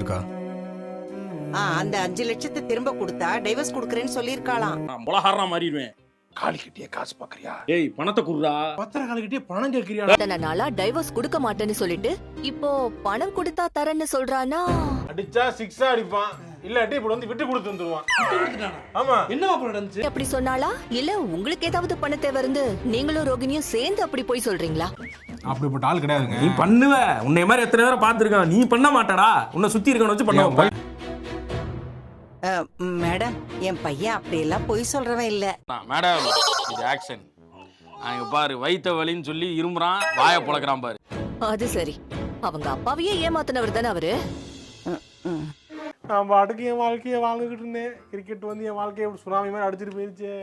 கொடுத்துருக்கா? அந்த 5 லட்சத்தை திரும்ப கொடுத்தா டைவர்ஸ் கொடுக்கறேன்னு சொல்லிருக்காளாம். நான் முளகாரா மாறிடுவேன். காலி கட்டியே காசு பாக்குறியா? ஏய் பணத்தை குடுறா. பத்திர காலி கட்டியே பணம் கேக்குறியா? இத்தனை நாளா டைவர்ஸ் கொடுக்க மாட்டேன்னு சொல்லிட்டு இப்போ பணம் கொடுத்தா தரேன்னு சொல்றானா? அடிச்சா 6 அடிப்பான், இல்லாட்டி இப்படி வந்து விட்டு கொடுத்து வந்துருவான். ஆமா, என்னவா நடந்துச்சு? அப்படி சொன்னாளா இல்ல உங்களுக்கு ஏதாவது பண தேவை இருந்து நீங்களும் ரோகிணியும் சேர்ந்து அப்படி போய் சொல்றீங்களா? அப்படிப்பட்ட ஆள் கிடையாதுங்க. நீ பண்ணுவ. உன்னை மாதிரி எத்தனை பேரை பாத்துருக்கான். நீ பண்ண மாட்டடா. உன்னை சுத்தி இருக்கவன வச்சு பண்ணுவ. மேடம், என் பையன் அப்படியெல்லாம் பொய் சொல்றவன் இல்ல. மேடம் இது ஆக்ஷன். அங்க பாரு வயித்த வலின்னு சொல்லி இருமுறான், வாயை பொளக்குறான் பாரு. அது சரி, அவங்க அப்பாவையே ஏமாத்தினவர் தானே அவரு. நான் பாட்டுக்கு என் வாழ்க்கையை வாழ்ந்துகிட்டு இருந்தேன். கிரிக்கெட் வந்து என் வாழ்க்கையை சுனாமி மாதிரி அடிச்சிட்டு போயிருச்சு.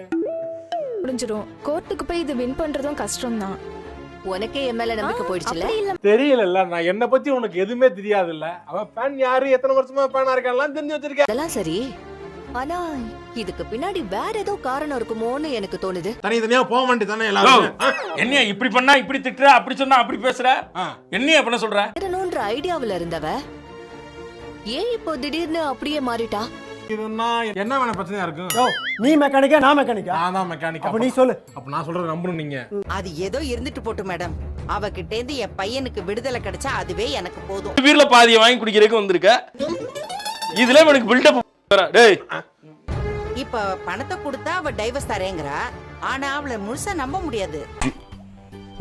முடிஞ்சிடும். கோர்ட்டுக்கு போய் இது வின் பண்றதும் கஷ்டம் தான். உனக்கே என் மேல நம்பிக்கை போயிடுச்சுல? தெரியல, நான் என்ன பத்தி உனக்கு எதுவுமே தெரியாது இல்ல. அவன் ஃபேன் யாரு, எத்தனை வருஷமா ஃபேனா இருக்கான்லாம் தெரிஞ்சு வச்சிருக்கேன். அதெல்லாம் சரி, ஆனா இதுக்கு பின்னாடி வேற ஏதோ காரணம் இருக்குமோன்னு எனக்கு தோணுது. தனியா போக வேண்டியதானே எல்லாரும். என்னையா இப்படி பண்ணா இப்படி திட்டுற, அப்படி சொன்னா அப்படி பேசுற, என்னையா பண்ண சொல்ற? வேறணும்ன்ற ஐடியாவுல இருந்தவ ஏன் இப்போ திடீர்னு அப்படியே மாறிட்டா? இதுன்னா என்ன வேணா பிரச்சனையா இருக்கும். நீ மெக்கானிக்கா நான் மெக்கானிக்கா? நான் தான் மெக்கானிக். அப்ப நீ சொல்லு. அப்ப நான் சொல்றது நம்பணும் நீங்க. அது ஏதோ இருந்துட்டு போட்டு மேடம். அவகிட்ட இருந்து என் பையனுக்கு விடுதலை கிடைச்சா அதுவே எனக்கு போதும். வீர்ல பாதியை வாங்கி குடிக்கிறதுக்கு வந்திருக்க. இதுல எனக்கு பில்டப். டேய், இப்ப பணத்தை கொடுத்தா அவ டைவர்ஸ் தரேங்கறா. ஆனா அவளை முழுசா நம்ப முடியாது.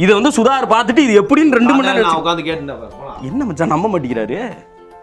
இத வந்து சுதார் பார்த்துட்டு இது எப்படின்னு 2 மணி நேரம் நான் உட்கார்ந்து கேட்டேன். என்ன மச்சான் நம்ப மாட்டேங்கிறாரு.